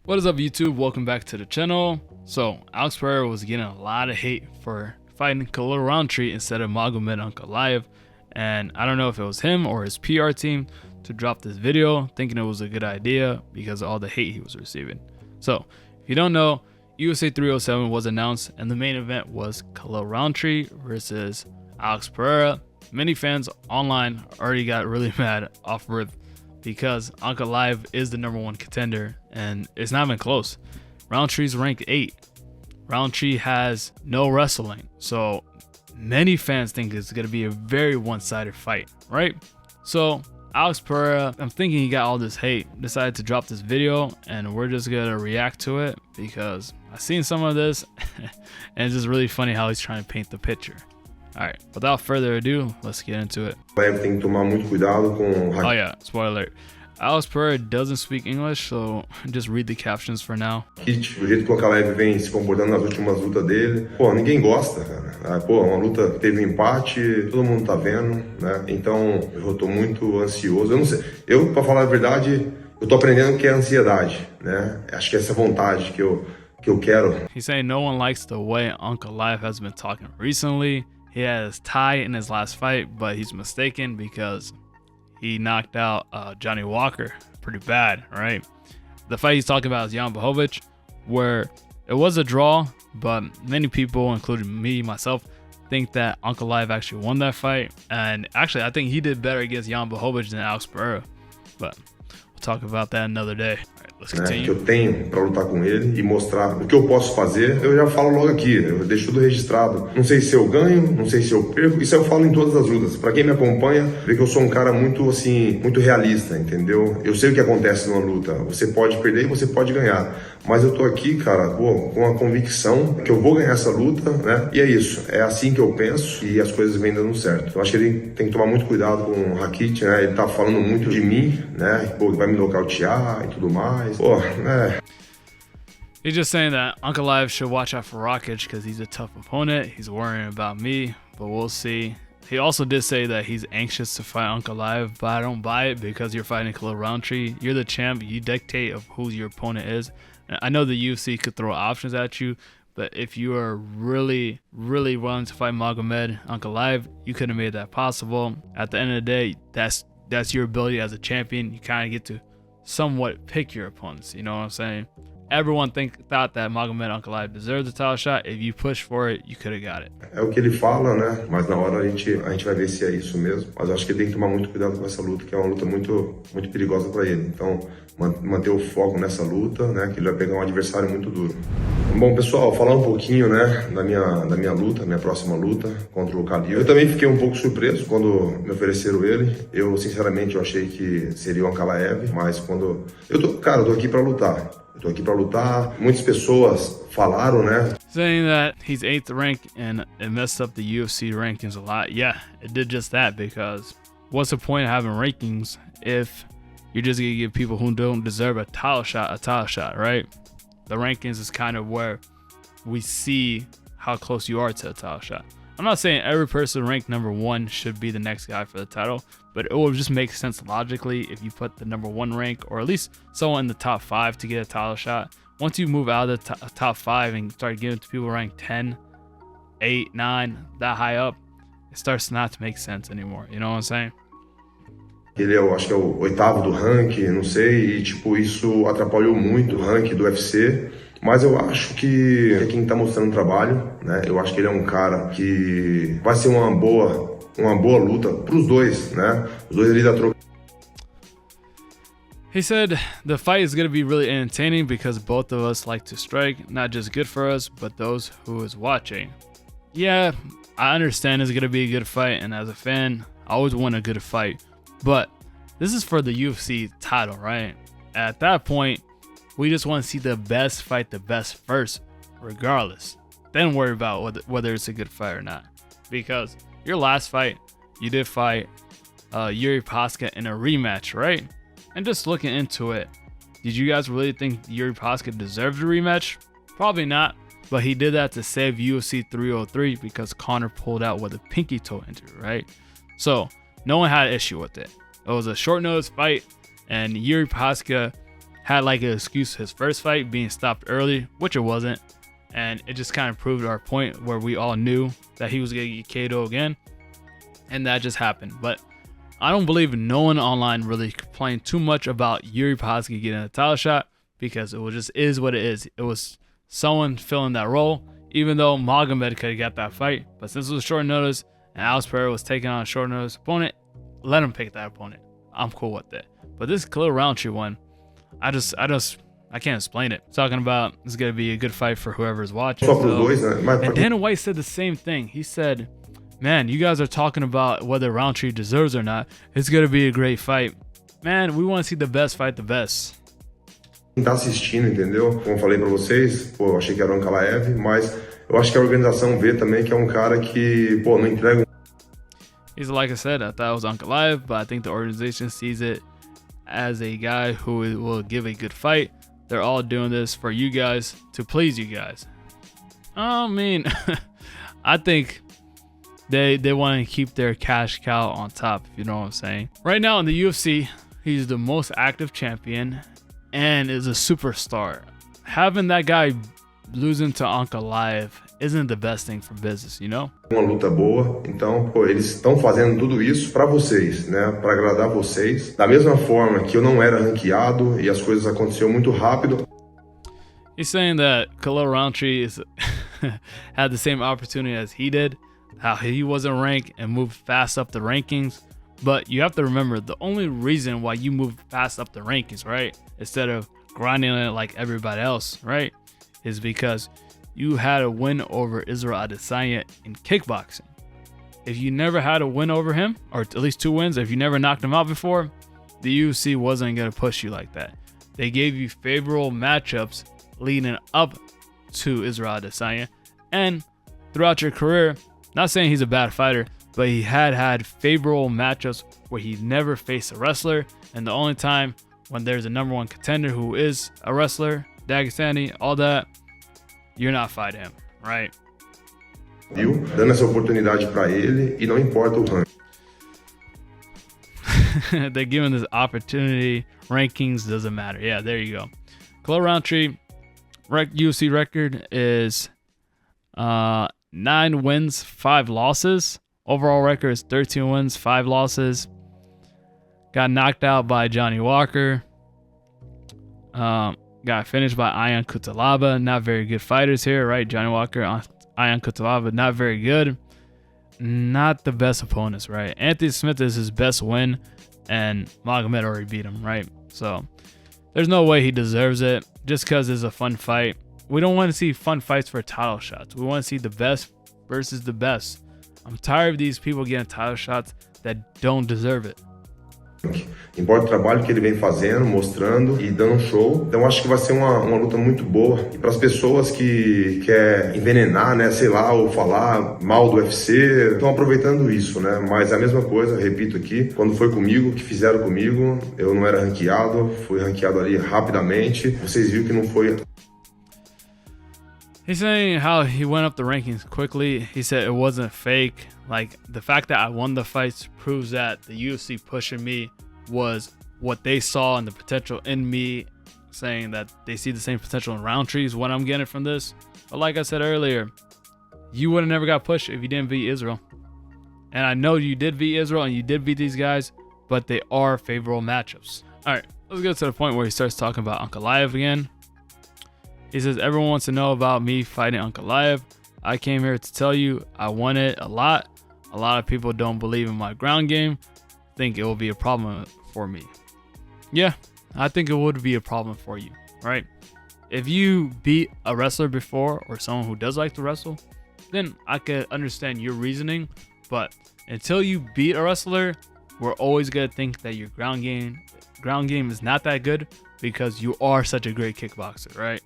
What is up, YouTube? Welcome back to the channel. So Alex Pereira was getting a lot of hate for fighting Khalil Rountree instead of Magomed Ankalaev, and I don't know if it was him or his PR team to drop this video thinking it was a good idea because of all the hate he was receiving. So if you don't know, UFC 307 was announced and the main event was Khalil Rountree versus Alex Pereira. Many fans online already got really mad off rip because Ankalaev is the #1 contender and it's not even close. Rountree's ranked 8. Rountree has no wrestling, so many fans think it's going to be a very one-sided fight, right? So Alex Pereira, I'm thinking he got all this hate, decided to drop this video, and we're just going to react to it because I've seen some of this and it's just really funny how he's trying to paint the picture. Alright, without further ado, let's get into it. Tem que tomar muito cuidado com... Oh yeah, spoiler alert. Alex Pereira doesn't speak English, so just read the captions for now. Do jeito que o Ankalaev vem se comportando nas últimas lutas dele, pô, ninguém gosta, cara. Pô, uma luta que teve um empate, todo mundo tá vendo, né? Então, eu tô muito ansioso. Eu não sei, pra falar a verdade, eu tô aprendendo o que é ansiedade, né? Acho que é essa vontade que eu quero. He's saying no one likes the way Ankalaev has been talking recently. He had his tie in his last fight, but he's mistaken because he knocked out Johnny Walker pretty bad, right? The fight he's talking about is Jan Blachowicz, where it was a draw, but many people, including me, myself, think that Ankalaev actually won that fight. And actually, I think he did better against Jan Blachowicz than Alex Pereira. But we'll talk about that another day. All right, let's continue. Que eu tenho para lutar com ele e mostrar o que eu posso fazer, eu já falo logo aqui, eu deixo tudo registrado. Não sei se eu ganho, não sei se eu perco, isso eu falo em todas as lutas. Para quem me acompanha, vê que eu sou um cara muito assim, muito realista, entendeu? Eu sei o que acontece numa luta. Você pode perder e você pode ganhar. Mas eu tô aqui, cara, pô, com a convicção que eu vou ganhar essa luta, né? E é isso, é assim que eu penso e as coisas vêm dando certo. Eu acho que ele tem que tomar muito cuidado com o Rakit, né? Ele tá falando muito de mim, né? Pô, vai me nocautear e tudo mais. Pô, né? He's just saying that Ankalaev should watch out for Rakic because he's a tough opponent. He's worrying about me, but we'll see. He also did say that he's anxious to fight Ankalaev, but I don't buy it because you're fighting Khalil Rountree. You're the champ. You dictate of who your opponent is. I know the UFC could throw options at you, but if you are really, really willing to fight Magomed Ankalaev, you could have made that possible. At the end of the day, that's your ability as a champion. You kind of get to somewhat pick your opponents. You know what I'm saying? Everyone thought that Magomed Ankalaev deserved the title shot. If you push for it, you could have got it. É o que ele fala, né? Mas na hora a gente vai ver se é isso mesmo. Mas eu acho que ele tem que tomar muito cuidado com essa luta, que é uma luta muito perigosa para ele. Então, manter o foco nessa luta, né? Que ele vai pegar um adversário muito duro. Bom, pessoal, falar um pouquinho, né? Da minha luta, minha próxima luta contra o Khalil. Eu também fiquei um pouco surpreso quando me ofereceram ele. Eu, sinceramente, eu achei que seria o Ankalaev, mas quando... eu tô aqui para lutar. Eu tô aqui para lutar. Muitas pessoas falaram, né? Saying that he's 8th ranked and it messed up the UFC rankings a lot. Yeah, it did just that because what's the point of having rankings if you're just gonna give people who don't deserve a title shot, right? The rankings is kind of where we see how close you are to a title shot. I'm not saying every person ranked #1 should be the next guy for the title, but it will just make sense logically if you put the #1 rank or at least someone in the top 5 to get a title shot. Once you move out of the top 5 and start giving to people ranked 10, 8, 9, that high up, it starts not to make sense anymore. You know what I'm saying? Ele eu acho que é o 8º do ranking, não sei, e tipo, isso atrapalhou muito o ranking do UFC. Mas eu acho que é quem tá mostrando trabalho, né? Eu acho que ele é um cara que vai ser uma boa luta pros dois, né? Os dois ali da troca. He said the fight is going to be really entertaining because both of us like to strike, not just good for us, but those who is watching. Yeah, I understand it's going to be a good fight, and as a fan, I always want a good fight. But this is for the UFC title, right? At that point, we just want to see the best fight the best first, regardless. Then worry about whether it's a good fight or not. Because your last fight, you did fight Yuri Paska in a rematch, right? And just looking into it, did you guys really think Yuri Paska deserved a rematch? Probably not, but he did that to save UFC 303 because Conor pulled out with a pinky toe injury, right? So no one had an issue with it. It was a short notice fight, and Yuri Paska had like an excuse his first fight being stopped early, which it wasn't. And it just kind of proved our point where we all knew that he was going to get KO again. And that just happened. But I don't believe no one online really complained too much about Yuri Prochazka getting a title shot, because it just is what it is. It was someone filling that role, even though Magomed could have got that fight. But since it was short notice and Alex Pereira was taking on a short notice opponent, let him pick that opponent. I'm cool with it. But this Khalil Rountree one, I can't explain it. Talking about it's going to be a good fight for whoever's watching. And Dana White said the same thing. He said, man, you guys are talking about whether Rountree deserves or not. It's going to be a great fight. Man, we want to see the best fight the best. Quem tá assistindo, entendeu? Como eu falei pra vocês, pô, eu achei que era o Ankalaev, mas eu acho que a organização vê também que é um cara que, pô, não entrega. He's like I said, I thought it was Ankalaev, but I think the organization sees it as a guy who will give a good fight. They're all doing this for you guys, to please you guys. I mean, I think they want to keep their cash cow on top, if you know what I'm saying. Right now in the UFC, he's the most active champion and is a superstar. Having that guy losing to Ankalaev isn't the best thing for business, you know? Uma luta boa, então, pô, eles estão fazendo tudo isso pra vocês, né? Pra agradar vocês. Da mesma forma que eu não era ranqueado e as coisas aconteceram muito rápido. He's saying that Khalil Rountree had the same opportunity as he did, how he wasn't ranked and moved fast up the rankings. But you have to remember, the only reason why you moved fast up the rankings, right, instead of grinding it like everybody else, right, is because you had a win over Israel Adesanya in kickboxing. If you never had a win over him, or at least 2 wins, if you never knocked him out before, the UFC wasn't going to push you like that. They gave you favorable matchups leading up to Israel Adesanya. And throughout your career, not saying he's a bad fighter, but he had favorable matchups where he never faced a wrestler. And the only time when there's a #1 contender who is a wrestler, Dagestani, all that, you're not fighting him, right? Viu? Dando essa oportunidade pra ele e não importa o ranking. They're giving this opportunity. Rankings doesn't matter. Yeah, there you go. Khalil Rountree UFC record is 9 wins, 5 losses. Overall record is 13 wins, 5 losses. Got knocked out by Johnny Walker. Got finished by Ion Cutelaba. Not very good fighters here, right? Johnny Walker, Ion Cutelaba, not very good. Not the best opponents, right? Anthony Smith is his best win, and Magomed already beat him, right? So there's no way he deserves it just because it's a fun fight. We don't want to see fun fights for title shots. We want to see the best versus the best. I'm tired of these people getting title shots that don't deserve it. Importa o trabalho que ele vem fazendo, mostrando e dando um show. Então acho que vai ser uma luta muito boa. E para as pessoas que quer envenenar, né, sei lá, ou falar mal do UFC, estão aproveitando isso, né? Mas é a mesma coisa, repito aqui, quando foi comigo, que fizeram comigo, eu não era ranqueado, fui ranqueado ali rapidamente. Vocês viram que não foi. He's saying how he went up the rankings quickly. He said it wasn't fake. Like, the fact that I won the fights proves that the UFC pushing me was what they saw and the potential in me, saying that they see the same potential in Rountree is what I'm getting from this. But like I said earlier, you would have never got pushed if you didn't beat Israel. And I know you did beat Israel and you did beat these guys, but they are favorable matchups. All right, let's get to the point where he starts talking about Ankalaev again. He says, everyone wants to know about me fighting Ankalaev. I came here to tell you I won it a lot. A lot of people don't believe in my ground game. Think it will be a problem for me. Yeah, I think it would be a problem for you, right? If you beat a wrestler before or someone who does like to wrestle, then I could understand your reasoning. But until you beat a wrestler, we're always going to think that your ground game is not that good because you are such a great kickboxer, right?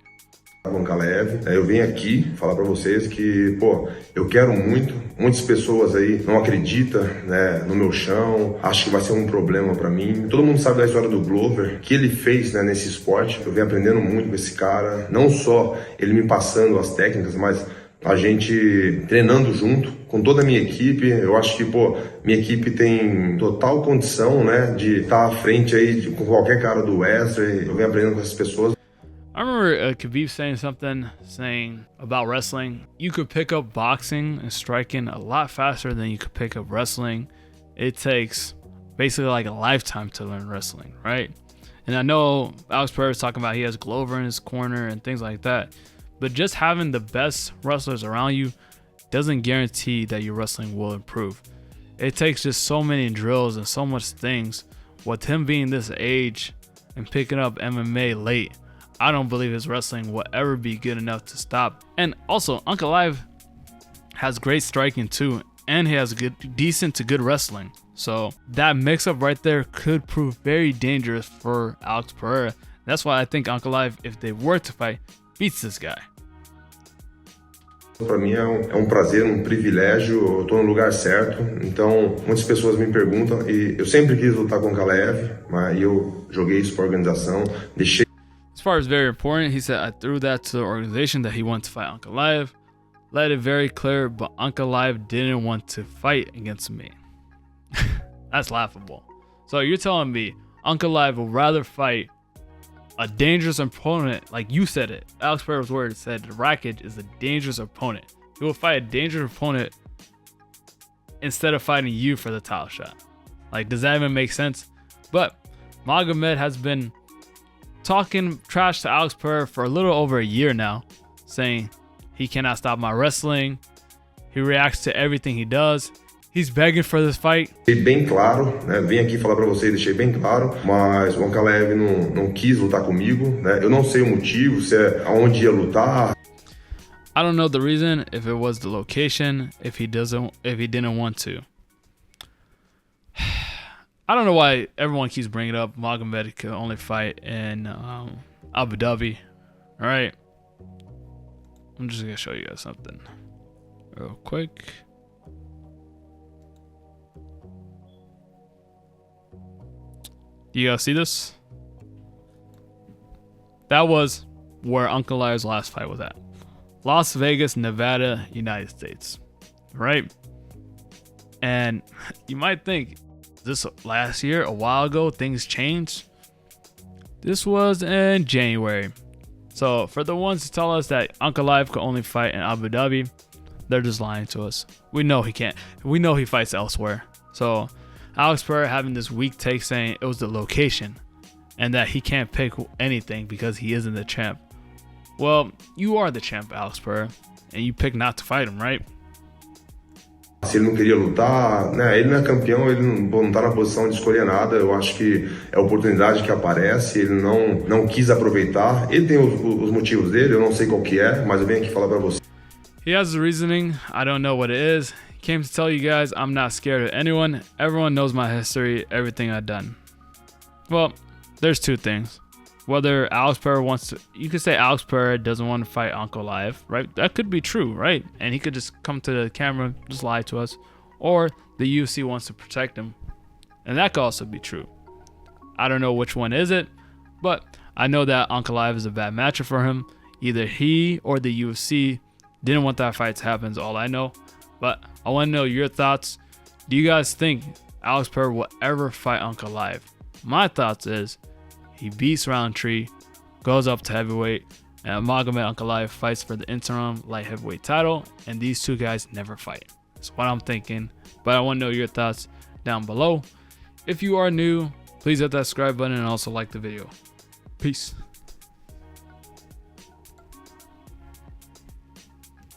Ankalaev, eu venho aqui falar para vocês que, pô, eu quero muito. Muitas pessoas aí não acreditam, né, no meu chão, acho que vai ser um problema para mim. Todo mundo sabe da história do Glover, que ele fez, né, nesse esporte. Eu venho aprendendo muito com esse cara, não só ele me passando as técnicas, mas A gente treinando junto, com toda a minha equipe, eu acho que, pô, minha equipe tem total condição, né, de estar à frente aí com qualquer cara do Wesley. Eu venho aprendendo com essas pessoas. I remember Khabib saying about wrestling, you could pick up boxing and striking a lot faster than you could pick up wrestling. It takes basically like a lifetime to learn wrestling, right? And I know Alex Pereira is talking about he has Glover in his corner and things like that. But just having the best wrestlers around you doesn't guarantee that your wrestling will improve. It takes just so many drills and so much things. With him being this age and picking up MMA late, I don't believe his wrestling will ever be good enough to stop. And also, Ankalaev has great striking too, and he has decent to good wrestling. So that mix-up right there could prove very dangerous for Alex Pereira. That's why I think Ankalaev, if they were to fight, beats this guy. Para mim é prazer, privilégio, eu tô no lugar certo. Então, muitas pessoas me perguntam e eu sempre quis lutar com o Ankalaev, mas eu joguei isso para a organização, deixei. As far as very important, he said, I threw that to the organization that he wanted to fight Ankalaev. Let it very clear, but Ankalaev didn't want to fight against me. That's laughable. So you're telling me Ankalaev would rather fight a dangerous opponent, like you said it. Alex Pereira's words said Rakic is a dangerous opponent. He will fight a dangerous opponent instead of fighting you for the title shot. Like, does that even make sense? But Magomed has been talking trash to Alex Pereira for a little over a year now, saying he cannot stop my wrestling. He reacts to everything he does. He's begging for this fight. Deixei bem claro, né? Vim aqui falar para vocês, deixei bem claro, mas o Ankalaev não quis lutar comigo, né? Eu não sei o motivo, se é aonde ia lutar. I don't know the reason, if it was the location, if he didn't want to. I don't know why everyone keeps bringing up Magomed could only fight in Abu Dhabi. All right, I'm just gonna show you guys something real quick. You guys see this? That was where Ankalaev's last fight was at. Las Vegas, Nevada, United States. Right? And you might think, this last year, a while ago, things changed. This was in January. So for the ones who tell us that Ankalaev could only fight in Abu Dhabi, they're just lying to us. We know he can't. We know he fights elsewhere. So Alex Pereira having this weak take saying it was the location and that he can't pick anything because he isn't the champ. Well, you are the champ, Alex Pereira, and you picked not to fight him, right? Se ele não queria lutar, né? Ele não é campeão, ele não tá na posição de escolher nada. Eu acho que é a oportunidade que aparece, ele não quis aproveitar. Ele tem os motivos dele, eu não sei qual que é, mas eu venho aqui falar para você. He has the reasoning. I don't know what it is. Came to tell you guys I'm not scared of anyone. Everyone knows my history, everything I've done. Well, there's two things. Whether Alex Pereira wants to, you could say Alex Pereira doesn't want to fight Ankalaev, right? That could be true, right? And he could just come to the camera, just lie to us. Or the UFC wants to protect him. And that could also be true. I don't know which one is it, but I know that Ankalaev is a bad matchup for him. Either he or the UFC didn't want that fight to happen is all I know. But I want to know your thoughts. Do you guys think Alex Pereira will ever fight Ankalaev? My thoughts is he beats Rountree, goes up to heavyweight, and Magomed Ankalaev fights for the interim light heavyweight title, and these two guys never fight. That's what I'm thinking. But I want to know your thoughts down below. If you are new, please hit that subscribe button and also like the video. Peace.